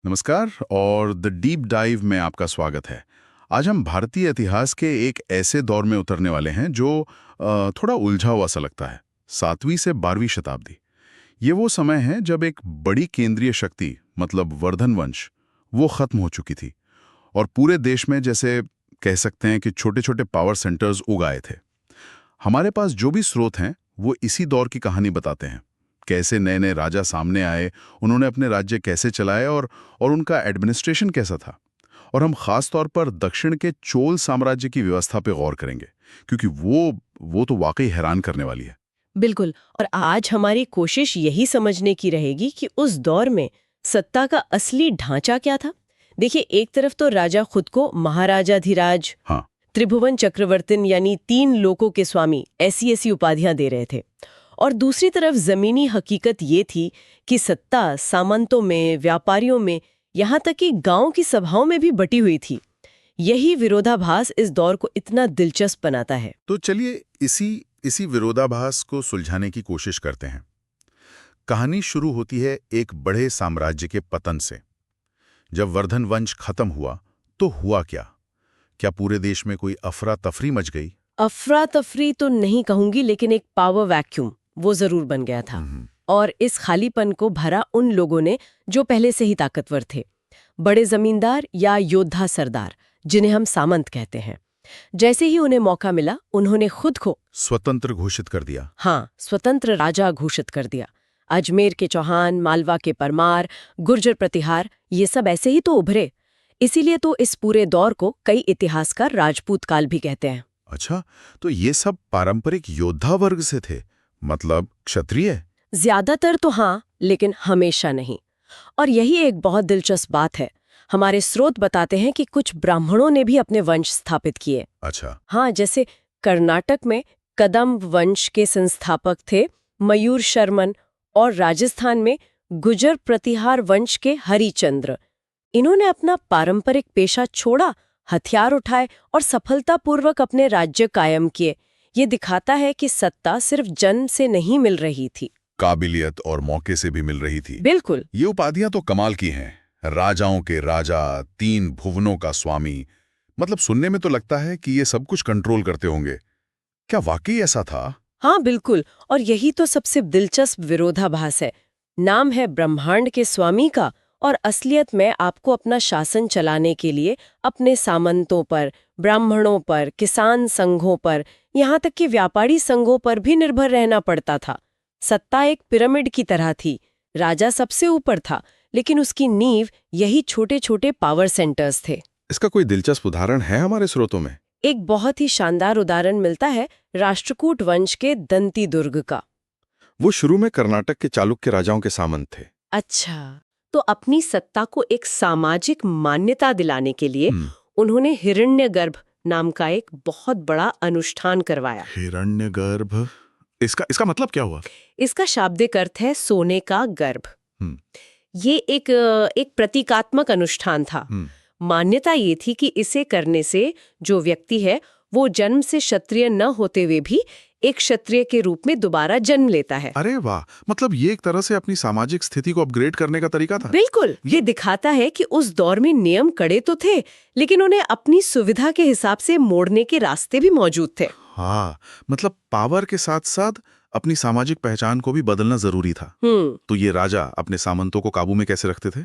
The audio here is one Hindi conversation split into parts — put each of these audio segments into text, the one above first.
नमस्कार और द डीप डाइव में आपका स्वागत है। आज हम भारतीय इतिहास के एक ऐसे दौर में उतरने वाले हैं जो थोड़ा उलझा हुआ सा लगता है। 7वीं से 12वीं शताब्दी, ये वो समय है जब एक बड़ी केंद्रीय शक्ति मतलब वर्धन वंश वो खत्म हो चुकी थी और पूरे देश में जैसे कह सकते हैं कि छोटे छोटे पावर सेंटर्स उगाए थे। हमारे पास जो भी स्रोत हैं वो इसी दौर की कहानी बताते हैं। कैसे नए नए राजा सामने आए, उन्होंने अपने राज्य कैसे चलाए और उनका एडमिनिस्ट्रेशन कैसा था। और हम खास तौर पर दक्षिण के चोल साम्राज्य की व्यवस्था पे गौर करेंगे क्योंकि वो तो वाकई हैरान करने वाली है। बिल्कुल। और आज हमारी कोशिश यही समझने की रहेगी कि उस दौर में सत्ता का असली ढांचा क्या था। देखिए, एक तरफ तो राजा खुद को महाराजाधिराज, हाँ, त्रिभुवन चक्रवर्तिन यानी 3 लोकों के स्वामी ऐसी ऐसी उपाधियां दे रहे थे, और दूसरी तरफ जमीनी हकीकत ये थी कि सत्ता सामंतों में, व्यापारियों में, यहाँ तक कि गांव की सभाओं में भी बटी हुई थी। यही विरोधाभास इस दौर को इतना दिलचस्प बनाता है। तो चलिए इसी विरोधाभास को सुलझाने की कोशिश करते हैं। कहानी शुरू होती है एक बड़े साम्राज्य के पतन से। जब वर्धन वंश खत्म हुआ तो हुआ क्या? क्या पूरे देश में कोई अफरा तफरी मच गई? अफरा तफरी तो नहीं कहूंगी, लेकिन एक पावर वैक्यूम वो जरूर बन गया था। और इस खालीपन को भरा उन लोगों ने जो पहले से ही ताकतवर थे, बड़े जमींदार या योद्धा सरदार, जिन्हें हम सामंत कहते हैं। जैसे ही उन्हें मौका मिला, उन्होंने खुद को स्वतंत्र घोषित कर दिया। हाँ, स्वतंत्र राजा घोषित कर दिया। अजमेर के चौहान, मालवा के परमार, गुर्जर प्रतिहार, ये सब ऐसे ही तो उभरे। इसीलिए तो इस पूरे दौर को कई इतिहासकार राजपूत काल भी कहते हैं। अच्छा, तो ये सब पारंपरिक योद्धा वर्ग से थे, मतलब क्षत्रिय? ज्यादातर तो हाँ, लेकिन हमेशा नहीं। और यही एक बहुत दिलचस्प बात है। हमारे स्रोत बताते हैं कि कुछ ब्राह्मणों ने भी अपने वंश स्थापित किए। अच्छा। हाँ, जैसे कर्नाटक में कदम्ब वंश के संस्थापक थे मयूर शर्मन, और राजस्थान में गुर्जर प्रतिहार वंश के हरिचंद्र। इन्होंने अपना पारंपरिक पेशा छोड़ा, हथियार उठाए और सफलतापूर्वक अपने राज्य कायम किए। ये दिखाता है कि सत्ता सिर्फ जन्म से नहीं मिल रही थी, काबिलियत और मौके से भी मिल रही थी। बिल्कुल। ये उपाधियां तो कमाल की हैं। राजाओं के राजा, 3 भुवनों का स्वामी, मतलब सुनने में तो लगता है कि ये सब कुछ कंट्रोल करते होंगे। क्या वाकई ऐसा था? हाँ, बिल्कुल। और यही तो सबसे दिलचस्प विरोधाभास है। नाम है ब्रह्मांड के स्वामी का, और असलियत में आपको अपना शासन चलाने के लिए अपने सामंतों पर, ब्राह्मणों पर, किसान संघों पर, यहाँ तक कि व्यापारी संघों पर भी निर्भर रहना पड़ता था। सत्ता एक पिरामिड की तरह थी। राजा सबसे ऊपर था, लेकिन उसकी नींव यही छोटे छोटे पावर सेंटर्स थे। इसका कोई दिलचस्प उदाहरण है हमारे स्रोतों में? एक बहुत ही शानदार उदाहरण मिलता है राष्ट्रकूट वंश के दंती दुर्ग का। वो शुरू में कर्नाटक के चालुक्य राजाओं के सामंत थे। अच्छा, तो अपनी सत्ता को एक सामाजिक मान्यता दिलाने के लिए उन्होंने हिरण्यगर्भ नाम का एक बहुत बड़ा अनुष्ठान करवाया। हिरण्यगर्भ, इसका मतलब क्या हुआ? इसका शाब्दिक अर्थ है सोने का गर्भ। ये एक प्रतीकात्मक अनुष्ठान था। मान्यता ये थी कि इसे करने से जो व्यक्ति है वो जन्म से क्षत्रिय न होते हुए भी एक क्षत्रिय के रूप में दोबारा जन्म लेता है। अरे वाह, मतलब ये एक तरह से अपनी सामाजिक स्थिति को अपग्रेड करने का तरीका था। बिल्कुल। ये दिखाता है कि उस दौर में नियम कड़े तो थे, लेकिन उन्हें अपनी सुविधा के हिसाब से मोड़ने के रास्ते भी मौजूद थे। हाँ, मतलब पावर के साथ साथ अपनी सामाजिक पहचान को भी बदलना जरूरी था। तो ये राजा अपने सामंतों को काबू में कैसे रखते थे?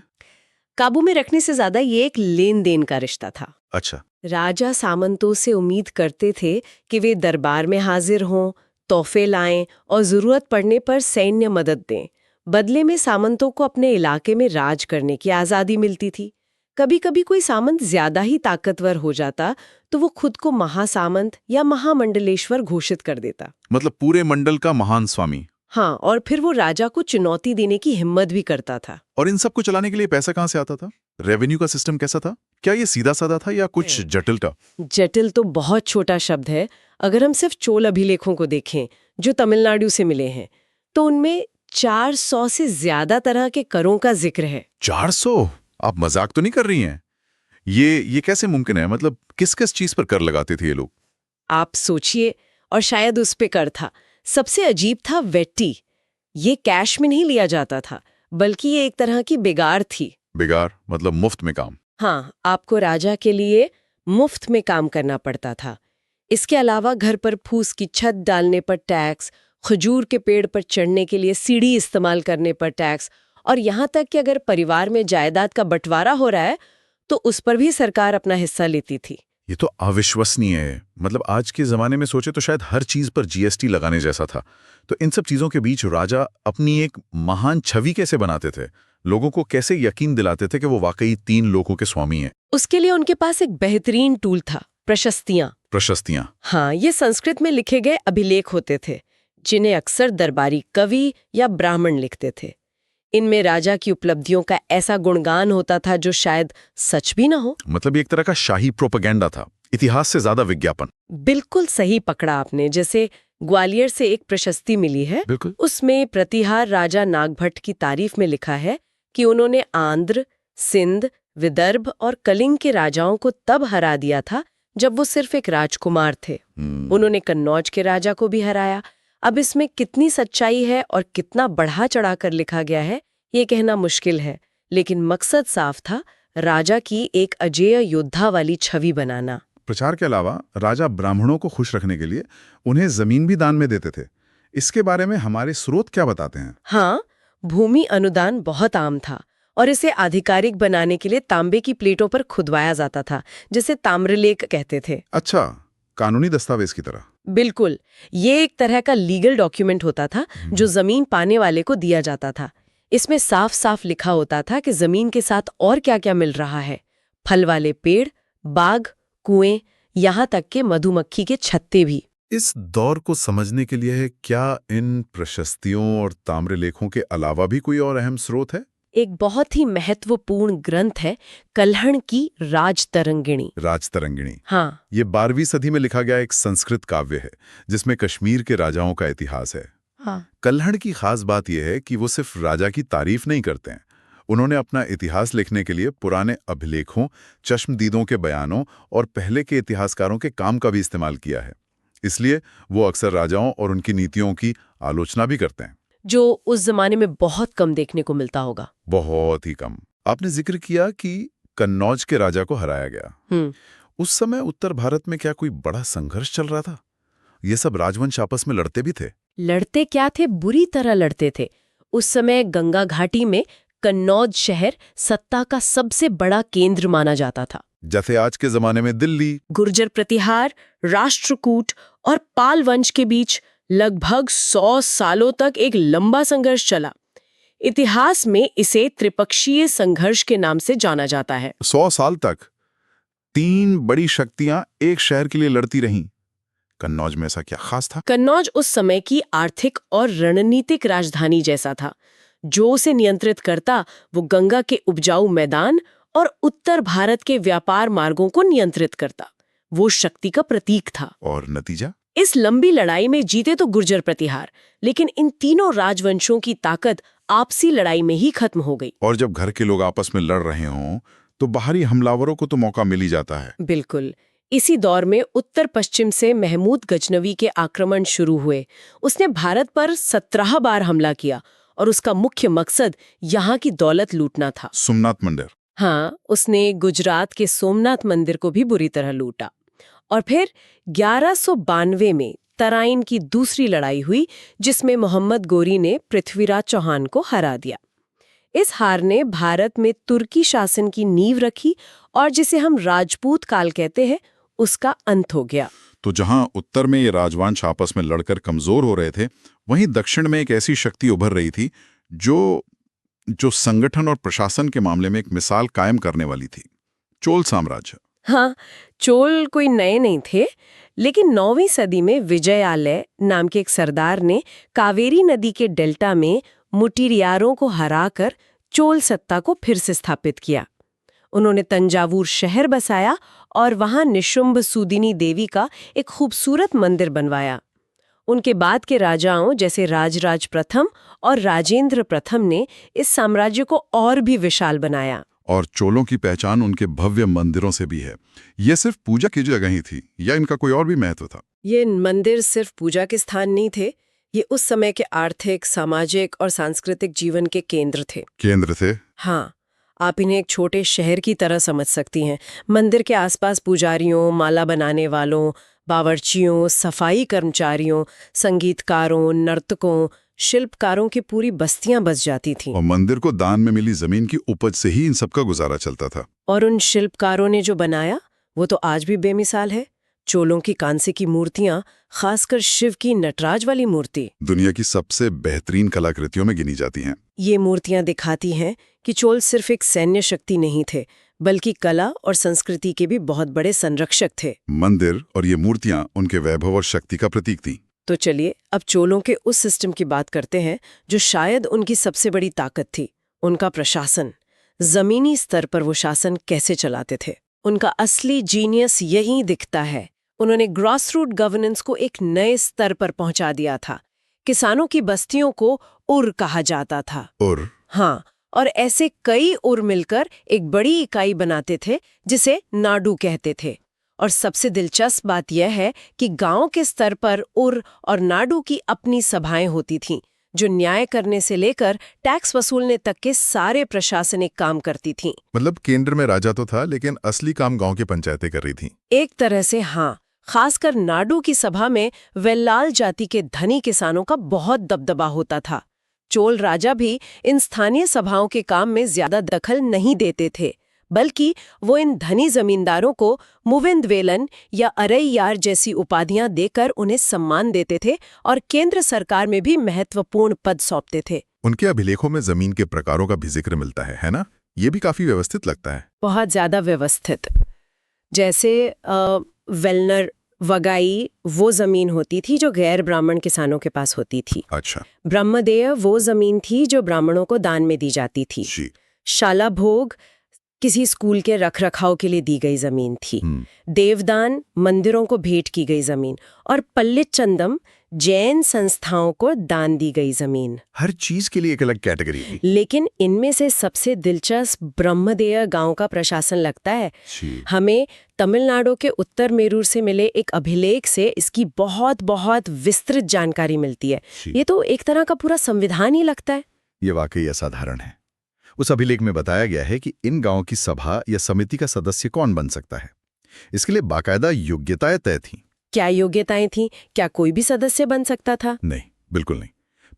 काबू में रखने से ज्यादा ये एक लेन देन का रिश्ता था। अच्छा। राजा सामंतों से उम्मीद करते थे कि वे दरबार में हाजिर हों, तोहफे लाएं और जरूरत पड़ने पर सैन्य मदद दें। बदले में सामंतों को अपने इलाके में राज करने की आजादी मिलती थी। कभी कभी कोई सामंत ज्यादा ही ताकतवर हो जाता तो वो खुद को महासामंत या महामंडलेश्वर घोषित कर देता, मतलब पूरे मंडल का महान स्वामी। हाँ, और फिर वो राजा को चुनौती देने की हिम्मत भी करता था। और इन सब को चलाने के लिए पैसा कहाँ से आता था? रेवेन्यू का सिस्टम कैसा था? क्या ये सीधा साधा था या कुछ जटिल था? जटिल तो बहुत छोटा शब्द है। अगर हम सिर्फ चोल अभिलेखों को देखें जो तमिलनाडु से मिले हैं, तो उनमें 400 से ज्यादा तरह के करों का जिक्र है। 400? आप मजाक तो नहीं कर रही हैं? ये कैसे मुमकिन है? मतलब किस किस चीज पर कर लगाते थे ये लोग? आप सोचिए, और शायद उस पे कर था। सबसे अजीब था वेट्टी। ये कैश में नहीं लिया जाता था, बल्कि ये एक तरह की बिगाड़ थी। बिगार मतलब मुफ्त में काम। हाँ, आपको राजा के लिए मुफ्त में काम करना पड़ता था। इसके अलावा घर पर फूस की छत डालने पर टैक्स, खजूर के पेड़ पर चढ़ने के लिए सीढ़ी इस्तेमाल करने पर टैक्स, और यहाँ तक कि अगर परिवार में जायदाद का बंटवारा हो रहा है तो उस पर भी सरकार अपना हिस्सा लेती थी। ये तो अविश्वसनीय है। मतलब आज के जमाने में सोचे तो शायद हर चीज पर जीएसटी लगाने जैसा था। तो इन सब चीजों के बीच राजा अपनी एक महान छवि कैसे बनाते थे? लोगों को कैसे यकीन दिलाते थे कि वो वाकई 3 लोगों के स्वामी हैं? उसके लिए उनके पास एक बेहतरीन टूल था, प्रशस्तियां। प्रशस्तियां। हाँ, ये संस्कृत में लिखे गए अभिलेख होते थे, जिन्हें अक्सर दरबारी कवि या ब्राह्मण लिखते थे। इनमें राजा की उपलब्धियों का ऐसा गुणगान होता था जो शायद सच भी ना हो। मतलब ये एक तरह का शाही प्रोपेगेंडा था, इतिहास से ज्यादा विज्ञापन। बिल्कुल सही पकड़ा आपने। जैसे ग्वालियर से एक प्रशस्ति मिली है, बिल्कुल। उसमें प्रतिहार राजा नागभट्ट की तारीफ में लिखा है कि उन्होंने आंध्र, सिंध, विदर्भ और कलिंग के राजाओं को तब हरा दिया था जब वो सिर्फ एक राजकुमार थे। उन्होंने कन्नौज के राजा को भी हराया। अब इसमें कितनी सच्चाई है और कितना बढ़ा चढ़ाकर लिखा गया है ये कहना मुश्किल है, लेकिन मकसद साफ था, राजा की एक अजेय योद्धा वाली छवि बनाना। प्रचार के अलावा राजा ब्राह्मणों को खुश रखने के लिए उन्हें जमीन भी दान में देते थे। इसके बारे में हमारे स्रोत क्या बताते हैं? हाँ, भूमि अनुदान बहुत आम था और इसे आधिकारिक बनाने के लिए तांबे की प्लेटों पर खुदवाया जाता था, जिसे ताम्रलेख कहते थे। अच्छा, कानूनी दस्तावेज की तरह। बिल्कुल, ये एक तरह का लीगल डॉक्यूमेंट होता था जो जमीन पाने वाले को दिया जाता था। इसमें साफ साफ लिखा होता था कि जमीन के साथ और क्या क्या मिल रहा है, फल वाले पेड़, बाग, कुएं, यहाँ तक के मधुमक्खी के छत्ते भी। इस दौर को समझने के लिए क्या इन प्रशस्तियों और ताम्रलेखों के अलावा भी कोई और अहम स्रोत है? एक बहुत ही महत्वपूर्ण ग्रंथ है कल्हण की राजतरंगिणी। राजतरंगिणी। हाँ, ये 12वीं सदी में लिखा गया एक संस्कृत काव्य है जिसमें कश्मीर के राजाओं का इतिहास है। हाँ। कल्हण की खास बात यह है कि वो सिर्फ राजा की तारीफ नहीं करते हैं। उन्होंने अपना इतिहास लिखने के लिए पुराने अभिलेखों, चश्मदीदों के बयानों और पहले के इतिहासकारों के काम का भी इस्तेमाल किया है। इसलिए वो अक्सर राजाओं और उनकी नीतियों की आलोचना भी करते हैं, जो उस जमाने में बहुत कम देखने को मिलता होगा। बहुत ही कम। आपने जिक्र किया कि कन्नौज के राजा को हराया गया। उस समय उत्तर भारत में क्या कोई बड़ा संघर्ष चल रहा था? ये सब राजवंश आपस में लड़ते भी थे? लड़ते क्या थे, बुरी तरह लड़ते थे। उस समय गंगा घाटी में कन्नौज शहर सत्ता का सबसे बड़ा केंद्र माना जाता था। जैसे आज के जमाने में दिल्ली। गुर्जर प्रतिहार, राष्ट्रकूट और पाल वंश के बीच लगभग 100 सालों तक एक लंबा संघर्ष चला। इतिहास में इसे त्रिपक्षीय संघर्ष के नाम से जाना जाता है। 100 साल तक 3 बड़ी शक्तियां एक शहर के लिए लड़ती रहीं। कन्नौज में ऐसा क्या खास था? कन्नौज उस समय की आर्थिक और रणनीतिक राजधानी जैसा था। जो उसे नियंत्रित करता वो गंगा के उपजाऊ मैदान और उत्तर भारत के व्यापार मार्गों को नियंत्रित करता। वो शक्ति का प्रतीक था। और नतीजा? इस लंबी लड़ाई में जीते तो गुर्जर प्रतिहार, लेकिन इन तीनों राजवंशों की ताकत आपसी लड़ाई में ही खत्म हो गई। और जब घर के लोग आपस में लड़ रहे हों तो बाहरी हमलावरों को तो मौका मिल ही जाता है। बिल्कुल। इसी दौर में उत्तर पश्चिम से महमूद गजनवी के आक्रमण शुरू हुए। उसने भारत पर 17 बार हमला किया और उसका मुख्य मकसद यहाँ की दौलत लूटना था। सोमनाथ मंदिर। हाँ, उसने गुजरात के सोमनाथ मंदिर को भी बुरी तरह लूटा। और फिर 1192 में तराइन की दूसरी लड़ाई हुई, जिसमें मोहम्मद गोरी ने पृथ्वीराज चौहान को हरा दिया। इस हार ने भारत में तुर्की शासन की नींव रखी और जिसे हम राजपूत काल कहते हैं, उसका अंत हो गया। तो जहां उत्तर में ये राजवंश आपस में लड़कर कमजोर हो रहे थे, वहीं दक्षिण में एक ऐसी शक्ति उभर रही थी जो संगठन और प्रशासन के मामले में एक मिसाल कायम करने वाली थी। चोल साम्राज्य। हाँ, चोल कोई नए नहीं थे, लेकिन 9वीं सदी में विजयालय नाम के एक सरदार ने कावेरी नदी के डेल्टा में मुटिरियारों को हराकर चोल सत्ता को फिर से स्थापित किया। उन्होंने तंजावुर शहर बसाया और वहां निशुंभ सूदिनी देवी का एक खूबसूरत मंदिर बनवाया। उनके बाद के राजाओं जैसे राजराज प्रथम और राजेंद्र प्रथम ने इस साम्राज्य को और भी विशाल बनाया। और चोलों की पहचान उनके भव्य मंदिरों से भी है। ये सिर्फ पूजा की जगह ही थी या इनका कोई और भी महत्व था? ये मंदिर सिर्फ पूजा के स्थान नहीं थे, ये उस समय के आर्थिक, सामाजिक और सांस्कृतिक जीवन के केंद्र थे। केंद्र थे? हाँ, आप इन्हें एक छोटे शहर की तरह समझ सकती हैं। मंदिर के आसपास पुजारियों, माला बनाने वालों, बावर्चियों, सफाई कर्मचारियों, संगीतकारों, नर्तकों, शिल्पकारों की पूरी बस्तियां बस जाती थीं। और मंदिर को दान में मिली जमीन की उपज से ही इन सबका गुजारा चलता था। और उन शिल्पकारों ने जो बनाया वो तो आज भी बेमिसाल है। चोलों की कांसे की मूर्तियां, खासकर शिव की नटराज वाली मूर्ति, दुनिया की सबसे बेहतरीन कलाकृतियों में गिनी जाती हैं। ये मूर्तियां दिखाती हैं कि चोल सिर्फ एक सैन्य शक्ति नहीं थे, बल्कि कला और संस्कृति के भी बहुत बड़े संरक्षक थे। मंदिर और ये मूर्तियां उनके वैभव और शक्ति का प्रतीक थी। तो चलिए अब चोलों के उस सिस्टम की बात करते हैं जो शायद उनकी सबसे बड़ी ताकत थी, उनका प्रशासन। जमीनी स्तर पर वो शासन कैसे चलाते थे, उनका असली जीनियस यहीं दिखता है। उन्होंने ग्रास रूट गवर्नेंस को एक नए स्तर पर पहुंचा दिया था। किसानों की बस्तियों को उर कहा जाता था। और हाँ, और ऐसे कई उर मिलकर एक बड़ी इकाई बनाते थे जिसे नाडू कहते थे। और सबसे दिलचस्प बात यह है कि गांव के स्तर पर उर और नाडू की अपनी सभाएं होती थीं, जो न्याय करने से लेकर टैक्स वसूलने तक के सारे प्रशासनिक काम करती थीं। मतलब केंद्र में राजा तो था, लेकिन असली काम गांव की पंचायतें कर रही थीं। एक तरह से हाँ, खासकर नाडू की सभा में वेल्लाल जाति के धनी किसानों का बहुत दबदबा होता था। चोल राजा भी इन स्थानीय सभाओं के काम में ज्यादा दखल नहीं देते थे, बल्कि वो इन धनी जमींदारों को मुविंदवेलन या अरैयार जैसी उपाधियां देकर उन्हें सम्मान देते थे और केंद्र सरकार में भी महत्वपूर्ण पद सौंपते थे। उनके अभिलेखों में जमीन के प्रकारों का भी जिक्र मिलता है ना? ये भी काफी व्यवस्थित लगता है। बहुत ज्यादा व्यवस्थित। जैसे वेलनर वगाई वो जमीन होती थी जो गैर ब्राह्मण किसानों के पास होती थी। अच्छा ब्रह्मदेय वो जमीन थी जो ब्राह्मणों को दान में दी जाती थी। जी। शाला भोग किसी स्कूल के रखरखाव के लिए दी गई जमीन थी। देवदान मंदिरों को भेंट की गई जमीन। और पल्लित चंदम जैन संस्थाओं को दान दी गई जमीन। हर चीज के लिए एक अलग कैटेगरी थी। लेकिन इनमें से सबसे दिलचस्प ब्रह्मदेय गांव का प्रशासन लगता है। हमें तमिलनाडु के उत्तर मेरूर से मिले एक अभिलेख से इसकी बहुत बहुत विस्तृत जानकारी मिलती है। ये तो एक तरह का पूरा संविधान ही लगता है। ये वाकई असाधारण है। उस अभिलेख में बताया गया है कि इन गांवों की सभा या समिति का सदस्य कौन बन सकता है। इसके लिए बाकायदा योग्यताएं तय थीं। क्या योग्यताएं थीं? क्या कोई भी सदस्य बन सकता था? नहीं, बिल्कुल नहीं।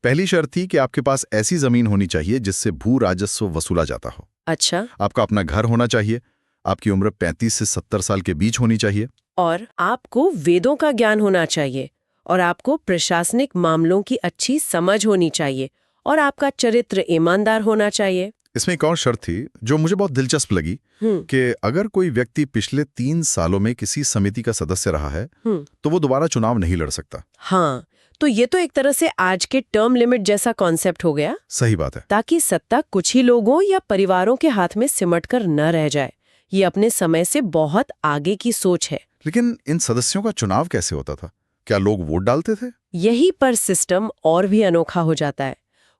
पहली शर्त थी कि आपके पास ऐसी जमीन होनी चाहिए जिससे भू राजस्व वसूला जाता हो। अच्छा। आपका अपना घर होना चाहिए। आपकी उम्र 35 से 70 साल के बीच होनी चाहिए। और आपको वेदों का ज्ञान होना चाहिए। और आपको प्रशासनिक मामलों की अच्छी समझ होनी चाहिए। और आपका चरित्र ईमानदार होना चाहिए। इसमें एक और शर्त थी जो मुझे बहुत दिलचस्प लगी कि अगर कोई व्यक्ति पिछले 3 सालों में किसी समिति का सदस्य रहा है तो वो दोबारा चुनाव नहीं लड़ सकता। हाँ, तो ये तो एक तरह से आज के टर्म लिमिट जैसा कॉन्सेप्ट हो गया। सही बात है। ताकि सत्ता कुछ ही लोगों या परिवारों के हाथ में सिमट कर न रह जाए। ये अपने समय से बहुत आगे की सोच है। लेकिन इन सदस्यों का चुनाव कैसे होता था? क्या लोग वोट डालते थे? यही पर सिस्टम और भी अनोखा हो जाता है।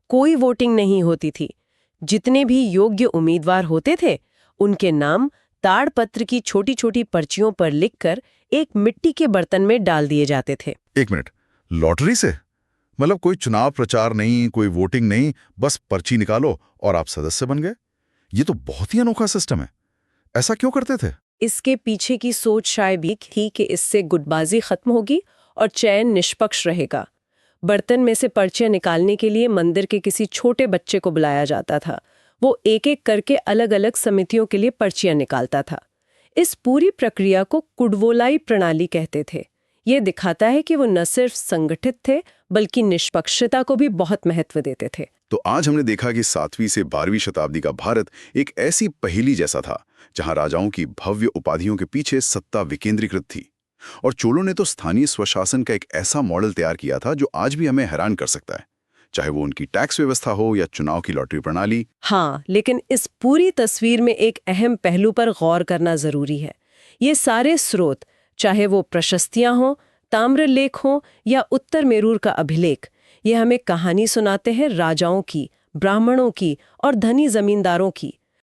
कोई वोटिंग नहीं होती थी। जितने भी योग्य उम्मीदवार होते थे उनके नाम ताड़पत्र की छोटी छोटी पर्चियों पर लिखकर एक मिट्टी के बर्तन में डाल दिए जाते थे। एक मिनट, लॉटरी से? मतलब कोई चुनाव प्रचार नहीं, कोई वोटिंग नहीं, बस पर्ची निकालो और आप सदस्य बन गए? ये तो बहुत ही अनोखा सिस्टम है। ऐसा क्यों करते थे? इसके पीछे की सोच शायद भी थी कि इससे गुटबाजी खत्म होगी और चयन निष्पक्ष रहेगा। बर्तन में से पर्चियां निकालने के लिए मंदिर के किसी छोटे बच्चे को बुलाया जाता था। वो एक एक करके अलग अलग समितियों के लिए पर्चियां निकालता था। इस पूरी प्रक्रिया को कुडवोलाई प्रणाली कहते थे। ये दिखाता है कि वो न सिर्फ संगठित थे बल्कि निष्पक्षता को भी बहुत महत्व देते थे। तो आज हमने देखा कि 7वीं से 12वीं शताब्दी का भारत एक ऐसी पहेली जैसा था जहां राजाओं की भव्य उपाधियों के पीछे सत्ता विकेंद्रीकृत थी। और चोलों ने तो स्थानीय स्वशासन का एक ऐसा मॉडल तैयार किया था जो आज भी हमें हैरान कर सकता है, चाहे वो उनकी टैक्स व्यवस्था हो या चुनाव की लॉटरी प्रणाली। हाँ, लेकिन इस पूरी तस्वीर में एक अहम पहलू पर गौर करना जरूरी है। ये सारे स्रोत, चाहे वो प्रशस्तियां हों, ताम्रलेख हों या उत्तर मेरूर का अभिलेख, ये हमें कहानी सुनाते हैं राजाओं की, ब्राह्मणों की और धनी जमींदारों की,